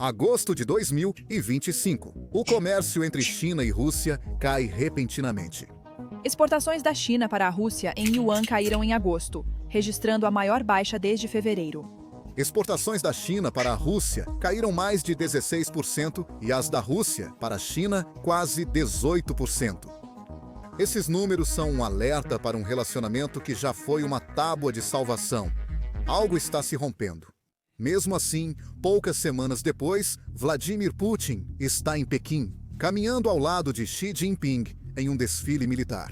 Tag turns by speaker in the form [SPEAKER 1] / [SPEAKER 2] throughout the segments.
[SPEAKER 1] Agosto de 2025. O comércio entre China e Rússia cai repentinamente.
[SPEAKER 2] Exportações da China para a Rússia em yuan caíram em agosto, registrando a maior baixa desde fevereiro.
[SPEAKER 1] Exportações da China para a Rússia caíram mais de 16% e as da Rússia para a China quase 18%. Esses números são um alerta para um relacionamento que já foi uma tábua de salvação. Algo está se rompendo. Mesmo assim, poucas semanas depois, Vladimir Putin está em Pequim, caminhando ao lado de Xi Jinping em um desfile militar.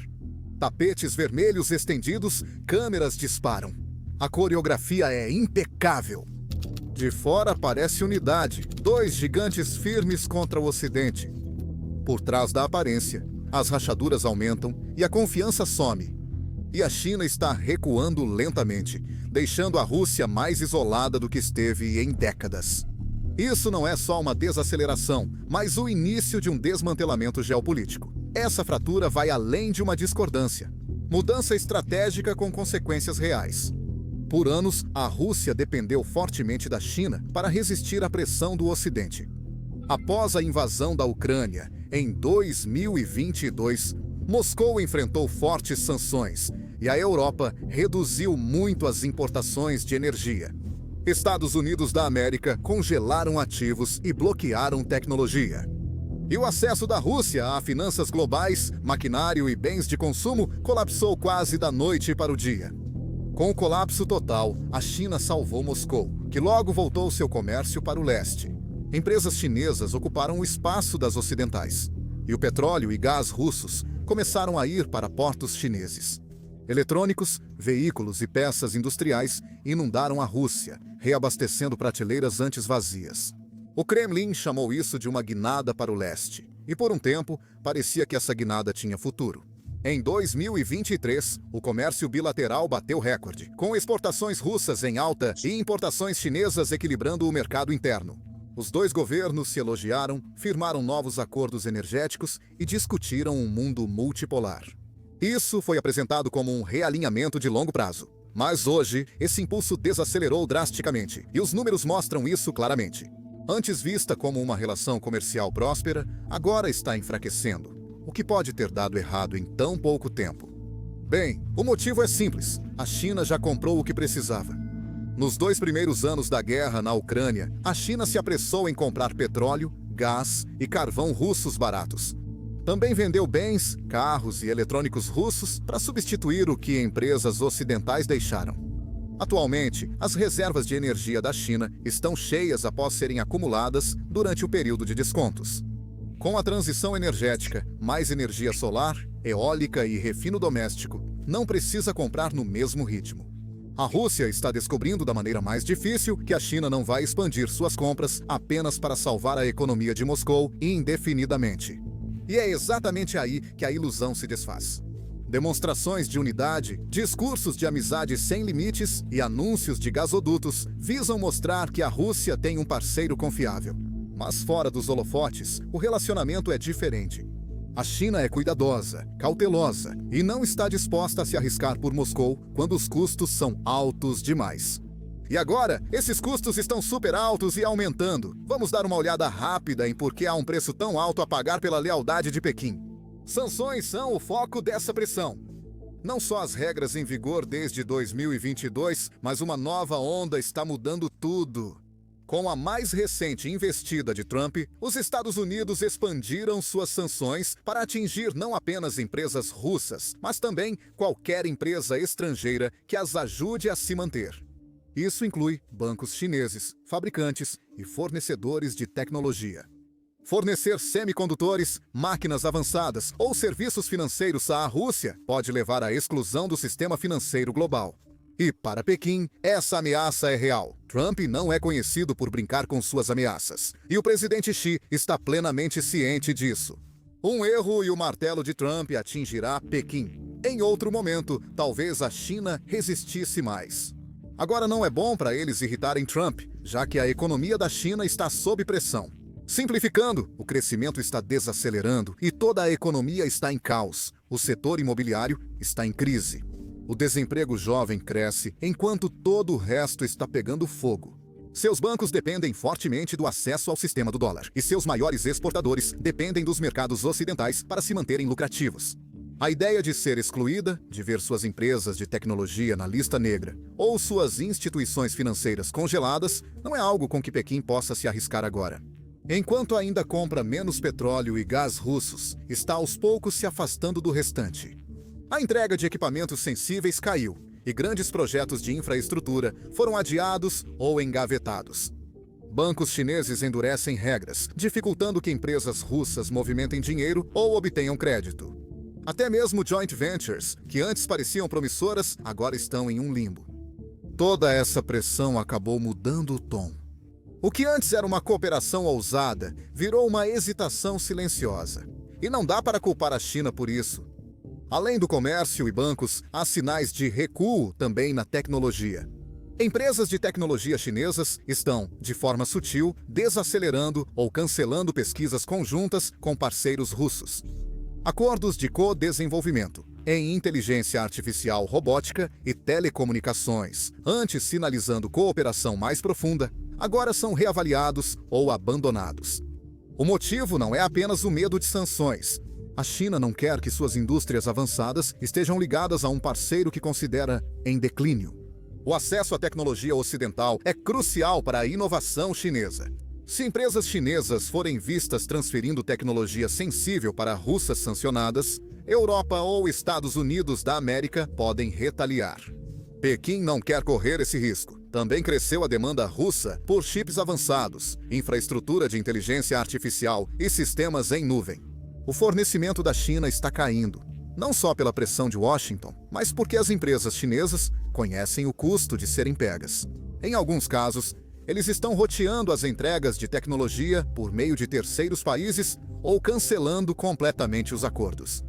[SPEAKER 1] Tapetes vermelhos estendidos, câmeras disparam. A coreografia é impecável. De fora parece unidade, dois gigantes firmes contra o Ocidente. Por trás da aparência, as rachaduras aumentam e a confiança some. E a China está recuando lentamente, deixando a Rússia mais isolada do que esteve em décadas. Isso não é só uma desaceleração, mas o início de um desmantelamento geopolítico. Essa fratura vai além de uma discordância. Mudança estratégica com consequências reais. Por anos, a Rússia dependeu fortemente da China para resistir à pressão do Ocidente. Após a invasão da Ucrânia, em 2022, Moscou enfrentou fortes sanções e a Europa reduziu muito as importações de energia. Estados Unidos da América congelaram ativos e bloquearam tecnologia. E o acesso da Rússia a finanças globais, maquinário e bens de consumo colapsou quase da noite para o dia. Com o colapso total, a China salvou Moscou, que logo voltou seu comércio para o leste. Empresas chinesas ocuparam o espaço das ocidentais. E o petróleo e gás russos começaram a ir para portos chineses. Eletrônicos, veículos e peças industriais inundaram a Rússia, reabastecendo prateleiras antes vazias. O Kremlin chamou isso de uma guinada para o leste. E por um tempo, parecia que essa guinada tinha futuro. Em 2023, o comércio bilateral bateu recorde, com exportações russas em alta e importações chinesas equilibrando o mercado interno. Os dois governos se elogiaram, firmaram novos acordos energéticos e discutiram um mundo multipolar. Isso foi apresentado como um realinhamento de longo prazo. Mas hoje, esse impulso desacelerou drasticamente, e os números mostram isso claramente. Antes vista como uma relação comercial próspera, agora está enfraquecendo. O que pode ter dado errado em tão pouco tempo? Bem, o motivo é simples. A China já comprou o que precisava. Nos 2 primeiros anos da guerra na Ucrânia, a China se apressou em comprar petróleo, gás e carvão russos baratos. Também vendeu bens, carros e eletrônicos russos para substituir o que empresas ocidentais deixaram. Atualmente, as reservas de energia da China estão cheias após serem acumuladas durante o período de descontos. Com a transição energética, mais energia solar, eólica e refino doméstico não precisa comprar no mesmo ritmo. A Rússia está descobrindo da maneira mais difícil que a China não vai expandir suas compras apenas para salvar a economia de Moscou indefinidamente. E é exatamente aí que a ilusão se desfaz. Demonstrações de unidade, discursos de amizade sem limites e anúncios de gasodutos visam mostrar que a Rússia tem um parceiro confiável. Mas fora dos holofotes, o relacionamento é diferente. A China é cuidadosa, cautelosa e não está disposta a se arriscar por Moscou quando os custos são altos demais. E agora, esses custos estão super altos e aumentando. Vamos dar uma olhada rápida em por que há um preço tão alto a pagar pela lealdade de Pequim. Sanções são o foco dessa pressão. Não só as regras em vigor desde 2022, mas uma nova onda está mudando tudo. Com a mais recente investida de Trump, os Estados Unidos expandiram suas sanções para atingir não apenas empresas russas, mas também qualquer empresa estrangeira que as ajude a se manter. Isso inclui bancos chineses, fabricantes e fornecedores de tecnologia. Fornecer semicondutores, máquinas avançadas ou serviços financeiros à Rússia pode levar à exclusão do sistema financeiro global. E, para Pequim, essa ameaça é real. Trump não é conhecido por brincar com suas ameaças. E o presidente Xi está plenamente ciente disso. Um erro e o martelo de Trump atingirá Pequim. Em outro momento, talvez a China resistisse mais. Agora não é bom para eles irritarem Trump, já que a economia da China está sob pressão. Simplificando, o crescimento está desacelerando e toda a economia está em caos. O setor imobiliário está em crise. O desemprego jovem cresce enquanto todo o resto está pegando fogo. Seus bancos dependem fortemente do acesso ao sistema do dólar, e seus maiores exportadores dependem dos mercados ocidentais para se manterem lucrativos. A ideia de ser excluída, de ver suas empresas de tecnologia na lista negra ou suas instituições financeiras congeladas, não é algo com que Pequim possa se arriscar agora. Enquanto ainda compra menos petróleo e gás russos, está aos poucos se afastando do restante. A entrega de equipamentos sensíveis caiu, e grandes projetos de infraestrutura foram adiados ou engavetados. Bancos chineses endurecem regras, dificultando que empresas russas movimentem dinheiro ou obtenham crédito. Até mesmo joint ventures, que antes pareciam promissoras, agora estão em um limbo. Toda essa pressão acabou mudando o tom. O que antes era uma cooperação ousada, virou uma hesitação silenciosa. E não dá para culpar a China por isso. Além do comércio e bancos, há sinais de recuo também na tecnologia. Empresas de tecnologia chinesas estão, de forma sutil, desacelerando ou cancelando pesquisas conjuntas com parceiros russos. Acordos de co-desenvolvimento em inteligência artificial robótica e telecomunicações, antes sinalizando cooperação mais profunda, agora são reavaliados ou abandonados. O motivo não é apenas o medo de sanções. A China não quer que suas indústrias avançadas estejam ligadas a um parceiro que considera em declínio. O acesso à tecnologia ocidental é crucial para a inovação chinesa. Se empresas chinesas forem vistas transferindo tecnologia sensível para russas sancionadas, Europa ou Estados Unidos da América podem retaliar. Pequim não quer correr esse risco. Também cresceu a demanda russa por chips avançados, infraestrutura de inteligência artificial e sistemas em nuvem. O fornecimento da China está caindo, não só pela pressão de Washington, mas porque as empresas chinesas conhecem o custo de serem pegas. Em alguns casos, eles estão roteando as entregas de tecnologia por meio de terceiros países ou cancelando completamente os acordos.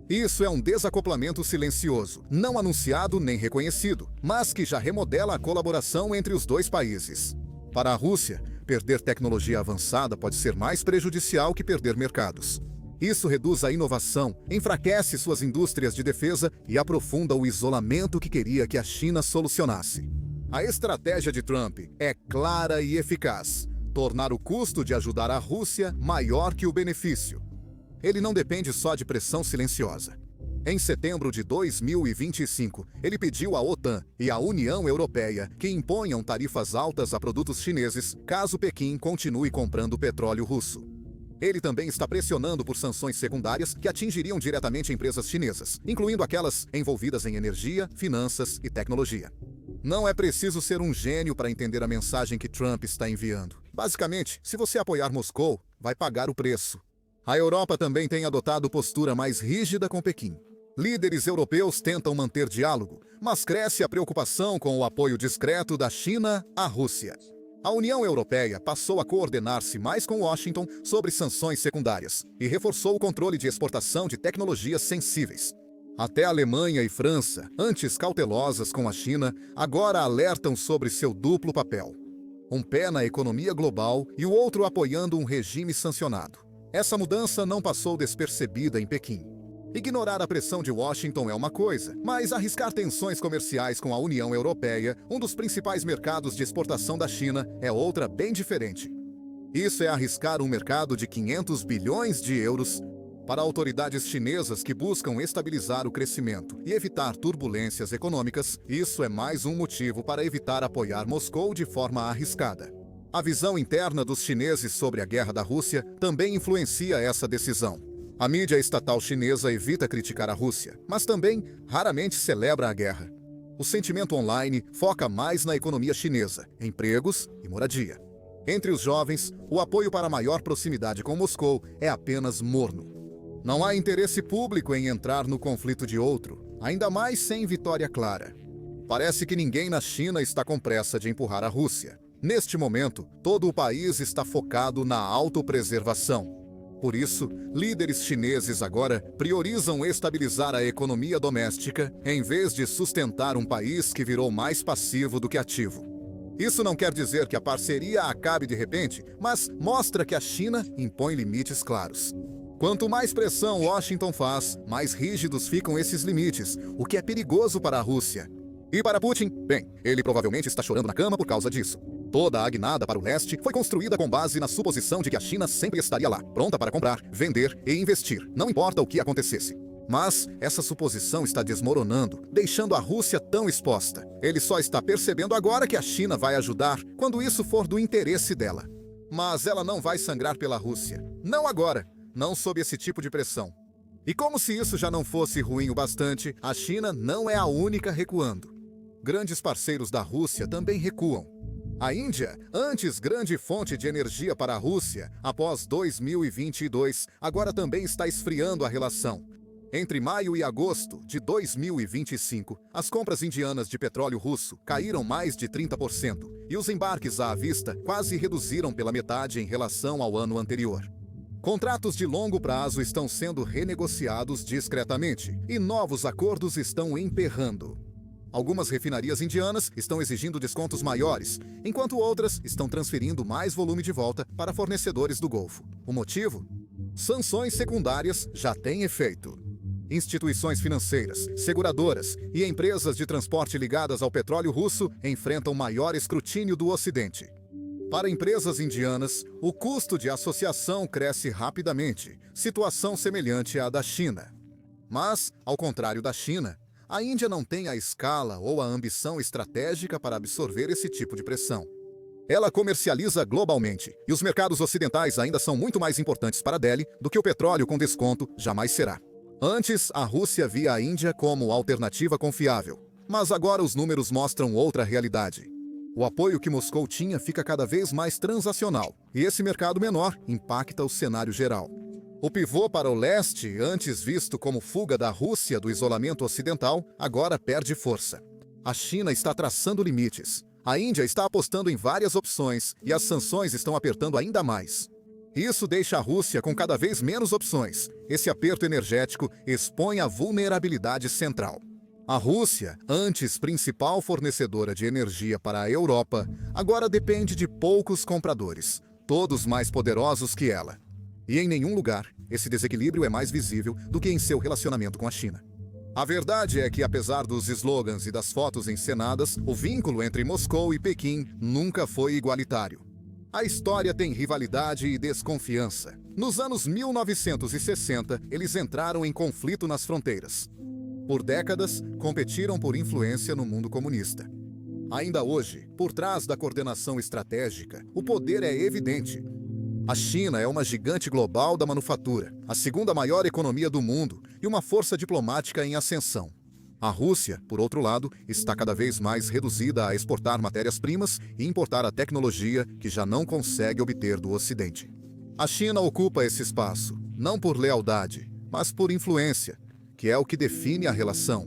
[SPEAKER 1] Isso é um desacoplamento silencioso, não anunciado nem reconhecido, mas que já remodela a colaboração entre os dois países. Para a Rússia, perder tecnologia avançada pode ser mais prejudicial que perder mercados. Isso reduz a inovação, enfraquece suas indústrias de defesa e aprofunda o isolamento que queria que a China solucionasse. A estratégia de Trump é clara e eficaz: tornar o custo de ajudar a Rússia maior que o benefício. Ele não depende só de pressão silenciosa. Em setembro de 2025, ele pediu à OTAN e à União Europeia que imponham tarifas altas a produtos chineses caso Pequim continue comprando petróleo russo. Ele também está pressionando por sanções secundárias que atingiriam diretamente empresas chinesas, incluindo aquelas envolvidas em energia, finanças e tecnologia. Não é preciso ser um gênio para entender a mensagem que Trump está enviando. Basicamente, se você apoiar Moscou, vai pagar o preço. A Europa também tem adotado postura mais rígida com Pequim. Líderes europeus tentam manter diálogo, mas cresce a preocupação com o apoio discreto da China à Rússia. A União Europeia passou a coordenar-se mais com Washington sobre sanções secundárias e reforçou o controle de exportação de tecnologias sensíveis. Até a Alemanha e França, antes cautelosas com a China, agora alertam sobre seu duplo papel. Um pé na economia global e o outro apoiando um regime sancionado. Essa mudança não passou despercebida em Pequim. Ignorar a pressão de Washington é uma coisa, mas arriscar tensões comerciais com a União Europeia, um dos principais mercados de exportação da China, é outra bem diferente. Isso é arriscar um mercado de 500 bilhões de euros. Para autoridades chinesas que buscam estabilizar o crescimento e evitar turbulências econômicas, isso é mais um motivo para evitar apoiar Moscou de forma arriscada. A visão interna dos chineses sobre a guerra da Rússia também influencia essa decisão. A mídia estatal chinesa evita criticar a Rússia, mas também raramente celebra a guerra. O sentimento online foca mais na economia chinesa, empregos e moradia. Entre os jovens, o apoio para maior proximidade com Moscou é apenas morno. Não há interesse público em entrar no conflito de outro, ainda mais sem vitória clara. Parece que ninguém na China está com pressa de empurrar a Rússia. Neste momento, todo o país está focado na autopreservação. Por isso, líderes chineses agora priorizam estabilizar a economia doméstica em vez de sustentar um país que virou mais passivo do que ativo. Isso não quer dizer que a parceria acabe de repente, mas mostra que a China impõe limites claros. Quanto mais pressão Washington faz, mais rígidos ficam esses limites, o que é perigoso para a Rússia. E para Putin, bem, ele provavelmente está chorando na cama por causa disso. Toda a guinada para o leste foi construída com base na suposição de que a China sempre estaria lá, pronta para comprar, vender e investir, não importa o que acontecesse. Mas essa suposição está desmoronando, deixando a Rússia tão exposta. Ele só está percebendo agora que a China vai ajudar quando isso for do interesse dela. Mas ela não vai sangrar pela Rússia. Não agora, não sob esse tipo de pressão. E como se isso já não fosse ruim o bastante, a China não é a única recuando. Grandes parceiros da Rússia também recuam. A Índia, antes grande fonte de energia para a Rússia, após 2022, agora também está esfriando a relação. Entre maio e agosto de 2025, as compras indianas de petróleo russo caíram mais de 30% e os embarques à vista quase reduziram pela metade em relação ao ano anterior. Contratos de longo prazo estão sendo renegociados discretamente e novos acordos estão emperrando. Algumas refinarias indianas estão exigindo descontos maiores, enquanto outras estão transferindo mais volume de volta para fornecedores do Golfo. O motivo? Sanções secundárias já têm efeito. Instituições financeiras, seguradoras e empresas de transporte ligadas ao petróleo russo enfrentam maior escrutínio do Ocidente. Para empresas indianas, o custo de associação cresce rapidamente, situação semelhante à da China. Mas, ao contrário da China, a Índia não tem a escala ou a ambição estratégica para absorver esse tipo de pressão. Ela comercializa globalmente, e os mercados ocidentais ainda são muito mais importantes para Delhi do que o petróleo com desconto jamais será. Antes, a Rússia via a Índia como alternativa confiável, mas agora os números mostram outra realidade. O apoio que Moscou tinha fica cada vez mais transacional, e esse mercado menor impacta o cenário geral. O pivô para o leste, antes visto como fuga da Rússia do isolamento ocidental, agora perde força. A China está traçando limites. A Índia está apostando em várias opções e as sanções estão apertando ainda mais. Isso deixa a Rússia com cada vez menos opções. Esse aperto energético expõe a vulnerabilidade central. A Rússia, antes principal fornecedora de energia para a Europa, agora depende de poucos compradores, todos mais poderosos que ela. E em nenhum lugar, esse desequilíbrio é mais visível do que em seu relacionamento com a China. A verdade é que, apesar dos slogans e das fotos encenadas, o vínculo entre Moscou e Pequim nunca foi igualitário. A história tem rivalidade e desconfiança. Nos anos 1960, eles entraram em conflito nas fronteiras. Por décadas, competiram por influência no mundo comunista. Ainda hoje, por trás da coordenação estratégica, o poder é evidente. A China é uma gigante global da manufatura, a segunda maior economia do mundo e uma força diplomática em ascensão. A Rússia, por outro lado, está cada vez mais reduzida a exportar matérias-primas e importar a tecnologia que já não consegue obter do Ocidente. A China ocupa esse espaço, não por lealdade, mas por influência, que é o que define a relação.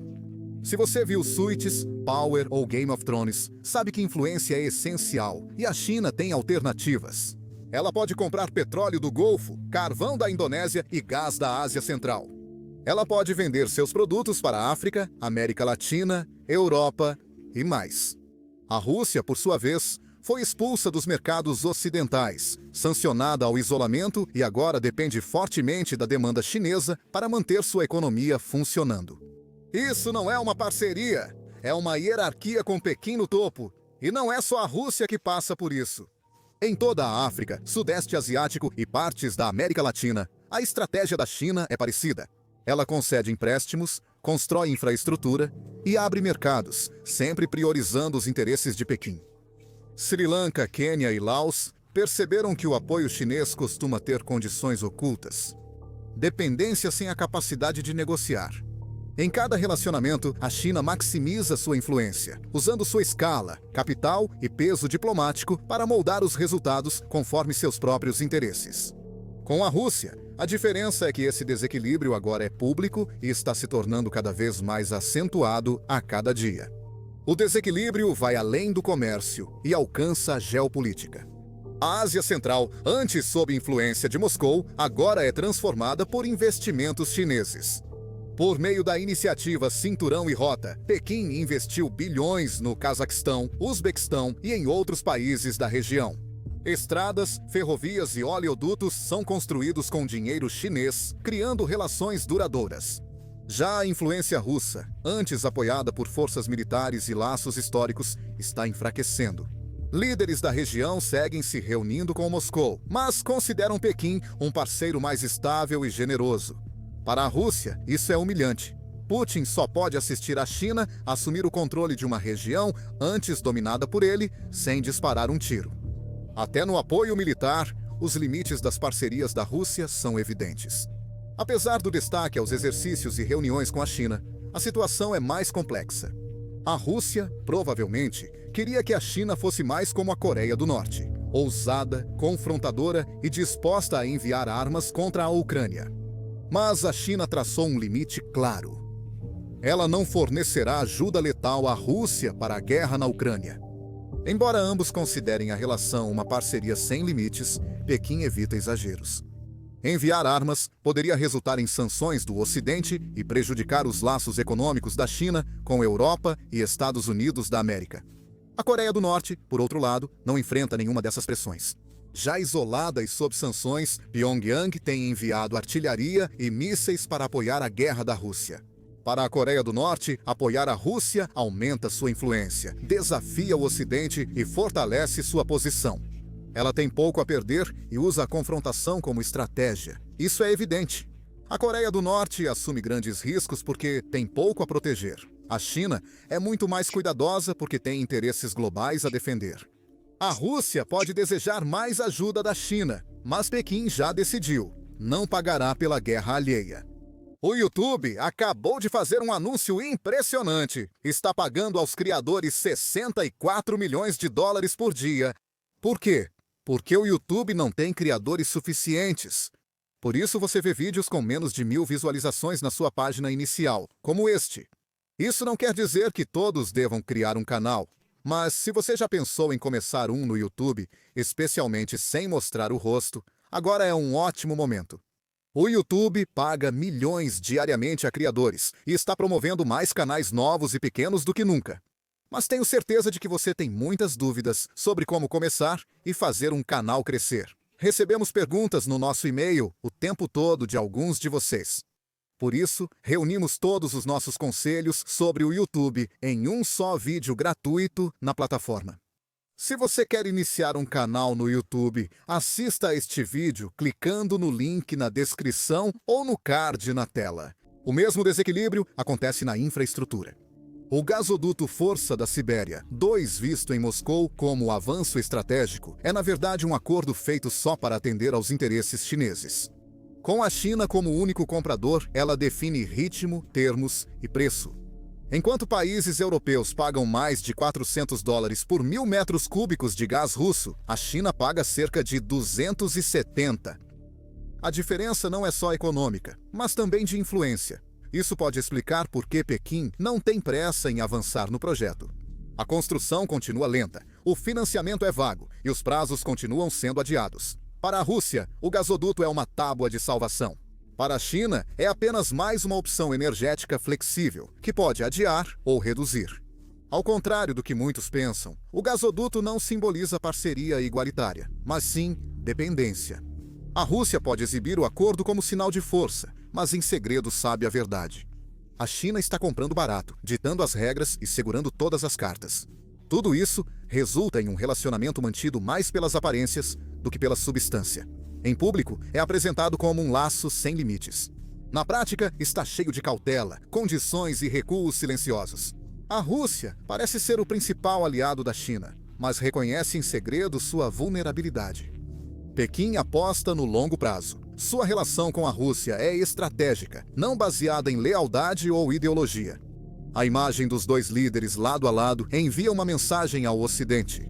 [SPEAKER 1] Se você viu Suits, Power ou Game of Thrones, sabe que influência é essencial e a China tem alternativas. Ela pode comprar petróleo do Golfo, carvão da Indonésia e gás da Ásia Central. Ela pode vender seus produtos para a África, América Latina, Europa e mais. A Rússia, por sua vez, foi expulsa dos mercados ocidentais, sancionada ao isolamento e agora depende fortemente da demanda chinesa para manter sua economia funcionando. Isso não é uma parceria, é uma hierarquia com Pequim no topo. E não é só a Rússia que passa por isso. Em toda a África, Sudeste Asiático e partes da América Latina, a estratégia da China é parecida. Ela concede empréstimos, constrói infraestrutura e abre mercados, sempre priorizando os interesses de Pequim. Sri Lanka, Quênia e Laos perceberam que o apoio chinês costuma ter condições ocultas. Dependência sem a capacidade de negociar. Em cada relacionamento, a China maximiza sua influência, usando sua escala, capital e peso diplomático para moldar os resultados conforme seus próprios interesses. Com a Rússia, a diferença é que esse desequilíbrio agora é público e está se tornando cada vez mais acentuado a cada dia. O desequilíbrio vai além do comércio e alcança a geopolítica. A Ásia Central, antes sob influência de Moscou, agora é transformada por investimentos chineses. Por meio da iniciativa Cinturão e Rota, Pequim investiu bilhões no Cazaquistão, Uzbequistão e em outros países da região. Estradas, ferrovias e oleodutos são construídos com dinheiro chinês, criando relações duradouras. Já a influência russa, antes apoiada por forças militares e laços históricos, está enfraquecendo. Líderes da região seguem se reunindo com Moscou, mas consideram Pequim um parceiro mais estável e generoso. Para a Rússia, isso é humilhante. Putin só pode assistir a China assumir o controle de uma região antes dominada por ele, sem disparar um tiro. Até no apoio militar, os limites das parcerias da Rússia são evidentes. Apesar do destaque aos exercícios e reuniões com a China, a situação é mais complexa. A Rússia, provavelmente, queria que a China fosse mais como a Coreia do Norte, ousada, confrontadora e disposta a enviar armas contra a Ucrânia. Mas a China traçou um limite claro. Ela não fornecerá ajuda letal à Rússia para a guerra na Ucrânia. Embora ambos considerem a relação uma parceria sem limites, Pequim evita exageros. Enviar armas poderia resultar em sanções do Ocidente e prejudicar os laços econômicos da China com Europa e Estados Unidos da América. A Coreia do Norte, por outro lado, não enfrenta nenhuma dessas pressões. Já isolada e sob sanções, Pyongyang tem enviado artilharia e mísseis para apoiar a guerra da Rússia. Para a Coreia do Norte, apoiar a Rússia aumenta sua influência, desafia o Ocidente e fortalece sua posição. Ela tem pouco a perder e usa a confrontação como estratégia. Isso é evidente. A Coreia do Norte assume grandes riscos porque tem pouco a proteger. A China é muito mais cuidadosa porque tem interesses globais a defender. A Rússia pode desejar mais ajuda da China, mas Pequim já decidiu: não pagará pela guerra alheia. O YouTube acabou de fazer um anúncio impressionante. Está pagando aos criadores 64 milhões de dólares por dia. Por quê? Porque o YouTube não tem criadores suficientes. Por isso você vê vídeos com menos de 1.000 visualizações na sua página inicial, como este. Isso não quer dizer que todos devam criar um canal. Mas se você já pensou em começar um no YouTube, especialmente sem mostrar o rosto, agora é um ótimo momento. O YouTube paga milhões diariamente a criadores e está promovendo mais canais novos e pequenos do que nunca. Mas tenho certeza de que você tem muitas dúvidas sobre como começar e fazer um canal crescer. Recebemos perguntas no nosso e-mail o tempo todo de alguns de vocês. Por isso, reunimos todos os nossos conselhos sobre o YouTube em um só vídeo gratuito na plataforma. Se você quer iniciar um canal no YouTube, assista a este vídeo clicando no link na descrição ou no card na tela. O mesmo desequilíbrio acontece na infraestrutura. O gasoduto Força da Sibéria, 2 visto em Moscou como avanço estratégico, é na verdade um acordo feito só para atender aos interesses chineses. Com a China como único comprador, ela define ritmo, termos e preço. Enquanto países europeus pagam mais de $400 por 1.000 metros cúbicos de gás russo, a China paga cerca de 270. A diferença não é só econômica, mas também de influência. Isso pode explicar por que Pequim não tem pressa em avançar no projeto. A construção continua lenta, o financiamento é vago e os prazos continuam sendo adiados. Para a Rússia, o gasoduto é uma tábua de salvação. Para a China, é apenas mais uma opção energética flexível, que pode adiar ou reduzir. Ao contrário do que muitos pensam, o gasoduto não simboliza parceria igualitária, mas sim dependência. A Rússia pode exibir o acordo como sinal de força, mas em segredo sabe a verdade. A China está comprando barato, ditando as regras e segurando todas as cartas. Tudo isso resulta em um relacionamento mantido mais pelas aparências do que pela substância. Em público, é apresentado como um laço sem limites. Na prática, está cheio de cautela, condições e recuos silenciosos. A Rússia parece ser o principal aliado da China, mas reconhece em segredo sua vulnerabilidade. Pequim aposta no longo prazo. Sua relação com a Rússia é estratégica, não baseada em lealdade ou ideologia. A imagem dos 2 líderes lado a lado envia uma mensagem ao Ocidente.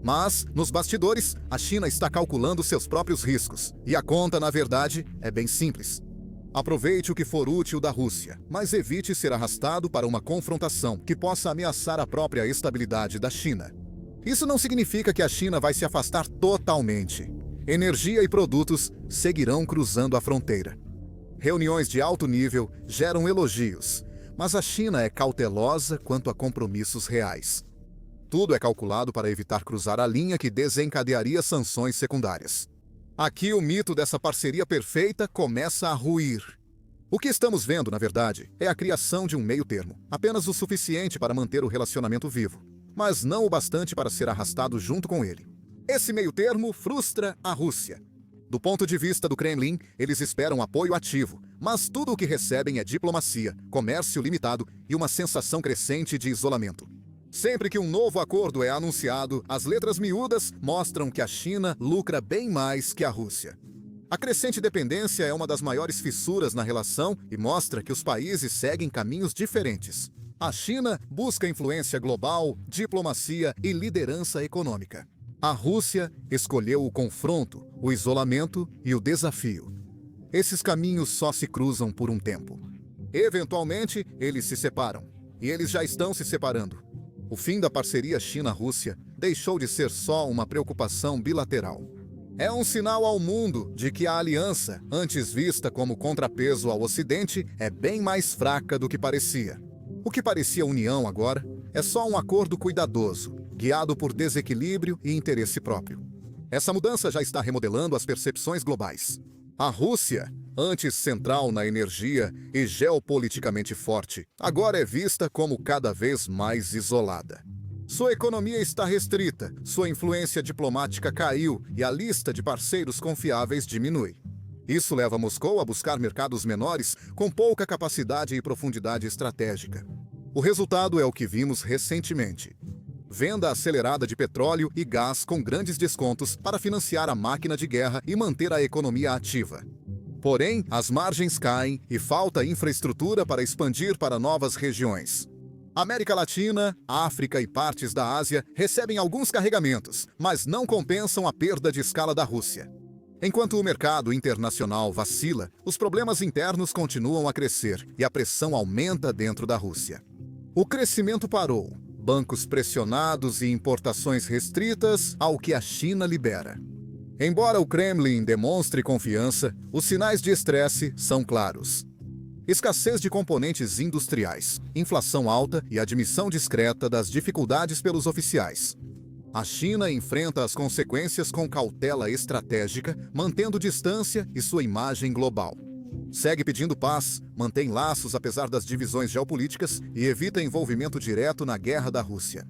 [SPEAKER 1] Mas, nos bastidores, a China está calculando seus próprios riscos. E a conta, na verdade, é bem simples. Aproveite o que for útil da Rússia, mas evite ser arrastado para uma confrontação que possa ameaçar a própria estabilidade da China. Isso não significa que a China vai se afastar totalmente. Energia e produtos seguirão cruzando a fronteira. Reuniões de alto nível geram elogios, mas a China é cautelosa quanto a compromissos reais. Tudo é calculado para evitar cruzar a linha que desencadearia sanções secundárias. Aqui o mito dessa parceria perfeita começa a ruir. O que estamos vendo, na verdade, é a criação de um meio-termo, apenas o suficiente para manter o relacionamento vivo, mas não o bastante para ser arrastado junto com ele. Esse meio-termo frustra a Rússia. Do ponto de vista do Kremlin, eles esperam apoio ativo, mas tudo o que recebem é diplomacia, comércio limitado e uma sensação crescente de isolamento. Sempre que um novo acordo é anunciado, as letras miúdas mostram que a China lucra bem mais que a Rússia. A crescente dependência é uma das maiores fissuras na relação e mostra que os países seguem caminhos diferentes. A China busca influência global, diplomacia e liderança econômica. A Rússia escolheu o confronto, o isolamento e o desafio. Esses caminhos só se cruzam por um tempo. Eventualmente, eles se separam. E eles já estão se separando. O fim da parceria China-Rússia deixou de ser só uma preocupação bilateral. É um sinal ao mundo de que a aliança, antes vista como contrapeso ao Ocidente, é bem mais fraca do que parecia. O que parecia união agora é só um acordo cuidadoso, guiado por desequilíbrio e interesse próprio. Essa mudança já está remodelando as percepções globais. A Rússia, antes central na energia e geopoliticamente forte, agora é vista como cada vez mais isolada. Sua economia está restrita, sua influência diplomática caiu e a lista de parceiros confiáveis diminui. Isso leva Moscou a buscar mercados menores com pouca capacidade e profundidade estratégica. O resultado é o que vimos recentemente. Venda acelerada de petróleo e gás com grandes descontos para financiar a máquina de guerra e manter a economia ativa. Porém, as margens caem e falta infraestrutura para expandir para novas regiões. América Latina, África e partes da Ásia recebem alguns carregamentos, mas não compensam a perda de escala da Rússia. Enquanto o mercado internacional vacila, os problemas internos continuam a crescer e a pressão aumenta dentro da Rússia. O crescimento parou, bancos pressionados e importações restritas ao que a China libera. Embora o Kremlin demonstre confiança, os sinais de estresse são claros. Escassez de componentes industriais, inflação alta e admissão discreta das dificuldades pelos oficiais. A China enfrenta as consequências com cautela estratégica, mantendo distância e sua imagem global. Segue pedindo paz, mantém laços apesar das divisões geopolíticas e evita envolvimento direto na guerra da Rússia.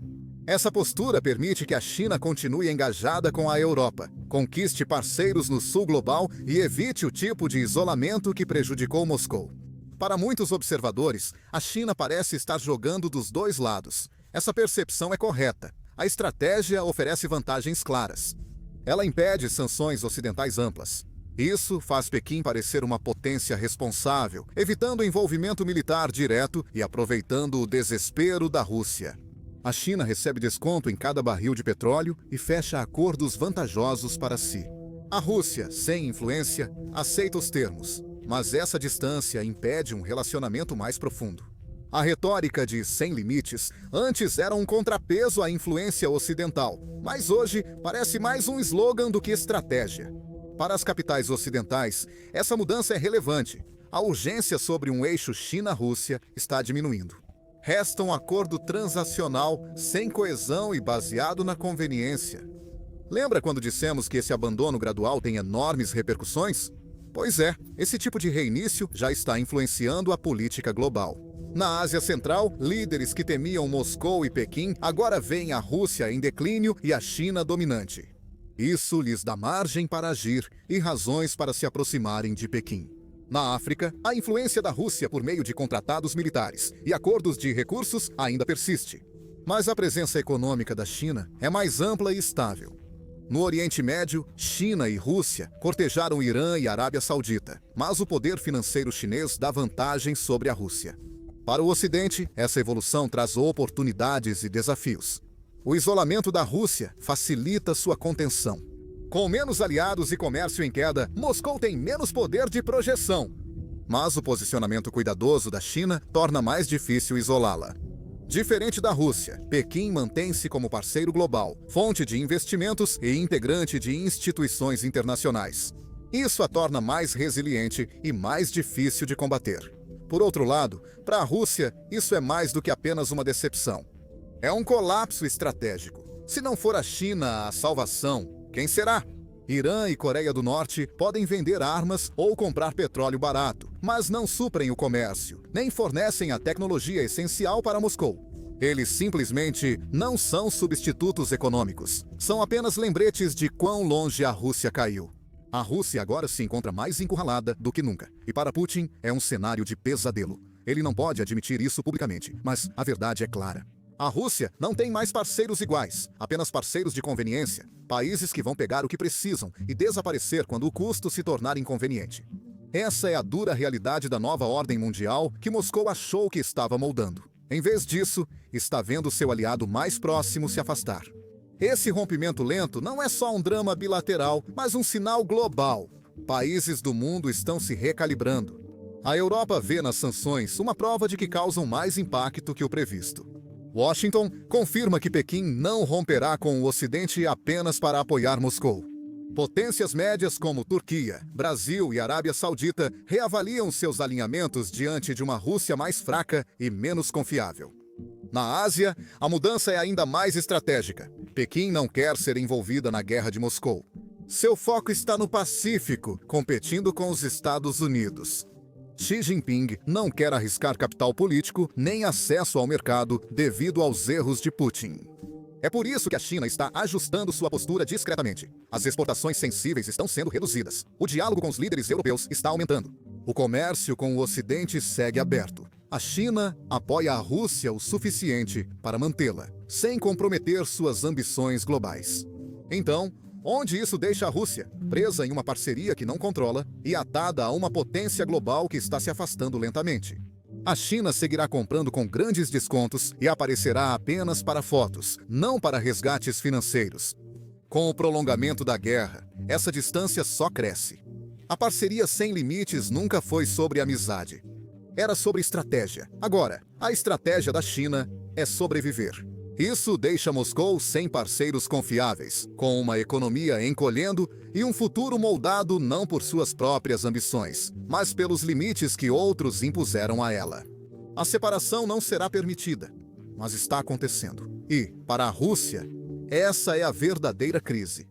[SPEAKER 1] Essa postura permite que a China continue engajada com a Europa, conquiste parceiros no sul global e evite o tipo de isolamento que prejudicou Moscou. Para muitos observadores, a China parece estar jogando dos dois lados. Essa percepção é correta. A estratégia oferece vantagens claras. Ela impede sanções ocidentais amplas. Isso faz Pequim parecer uma potência responsável, evitando envolvimento militar direto e aproveitando o desespero da Rússia. A China recebe desconto em cada barril de petróleo e fecha acordos vantajosos para si. A Rússia, sem influência, aceita os termos, mas essa distância impede um relacionamento mais profundo. A retórica de sem limites antes era um contrapeso à influência ocidental, mas hoje parece mais um slogan do que estratégia. Para as capitais ocidentais, essa mudança é relevante. A urgência sobre um eixo China-Rússia está diminuindo. Resta um acordo transacional sem coesão e baseado na conveniência. Lembra quando dissemos que esse abandono gradual tem enormes repercussões? Pois é, esse tipo de reinício já está influenciando a política global. Na Ásia Central, líderes que temiam Moscou e Pequim agora veem a Rússia em declínio e a China dominante. Isso lhes dá margem para agir e razões para se aproximarem de Pequim. Na África, a influência da Rússia por meio de contratados militares e acordos de recursos ainda persiste. Mas a presença econômica da China é mais ampla e estável. No Oriente Médio, China e Rússia cortejaram Irã e Arábia Saudita, mas o poder financeiro chinês dá vantagem sobre a Rússia. Para o Ocidente, essa evolução traz oportunidades e desafios. O isolamento da Rússia facilita sua contenção. Com menos aliados e comércio em queda, Moscou tem menos poder de projeção. Mas o posicionamento cuidadoso da China torna mais difícil isolá-la. Diferente da Rússia, Pequim mantém-se como parceiro global, fonte de investimentos e integrante de instituições internacionais. Isso a torna mais resiliente e mais difícil de combater. Por outro lado, para a Rússia, isso é mais do que apenas uma decepção. É um colapso estratégico. Se não for a China a salvação, quem será? Irã e Coreia do Norte podem vender armas ou comprar petróleo barato, mas não suprem o comércio, nem fornecem a tecnologia essencial para Moscou. Eles simplesmente não são substitutos econômicos. São apenas lembretes de quão longe a Rússia caiu. A Rússia agora se encontra mais encurralada do que nunca. E para Putin é um cenário de pesadelo. Ele não pode admitir isso publicamente, mas a verdade é clara. A Rússia não tem mais parceiros iguais, apenas parceiros de conveniência. Países que vão pegar o que precisam e desaparecer quando o custo se tornar inconveniente. Essa é a dura realidade da nova ordem mundial que Moscou achou que estava moldando. Em vez disso, está vendo seu aliado mais próximo se afastar. Esse rompimento lento não é só um drama bilateral, mas um sinal global. Países do mundo estão se recalibrando. A Europa vê nas sanções uma prova de que causam mais impacto que o previsto. Washington confirma que Pequim não romperá com o Ocidente apenas para apoiar Moscou. Potências médias como Turquia, Brasil e Arábia Saudita reavaliam seus alinhamentos diante de uma Rússia mais fraca e menos confiável. Na Ásia, a mudança é ainda mais estratégica. Pequim não quer ser envolvida na guerra de Moscou. Seu foco está no Pacífico, competindo com os Estados Unidos. Xi Jinping não quer arriscar capital político nem acesso ao mercado devido aos erros de Putin. É por isso que a China está ajustando sua postura discretamente. As exportações sensíveis estão sendo reduzidas. O diálogo com os líderes europeus está aumentando. O comércio com o Ocidente segue aberto. A China apoia a Rússia o suficiente para mantê-la, sem comprometer suas ambições globais. Então, onde isso deixa a Rússia? Presa em uma parceria que não controla e atada a uma potência global que está se afastando lentamente. A China seguirá comprando com grandes descontos e aparecerá apenas para fotos, não para resgates financeiros. Com o prolongamento da guerra, essa distância só cresce. A parceria sem limites nunca foi sobre amizade. Era sobre estratégia. Agora, a estratégia da China é sobreviver. Isso deixa Moscou sem parceiros confiáveis, com uma economia encolhendo e um futuro moldado não por suas próprias ambições, mas pelos limites que outros impuseram a ela. A separação não será permitida, mas está acontecendo. E, para a Rússia, essa é a verdadeira crise.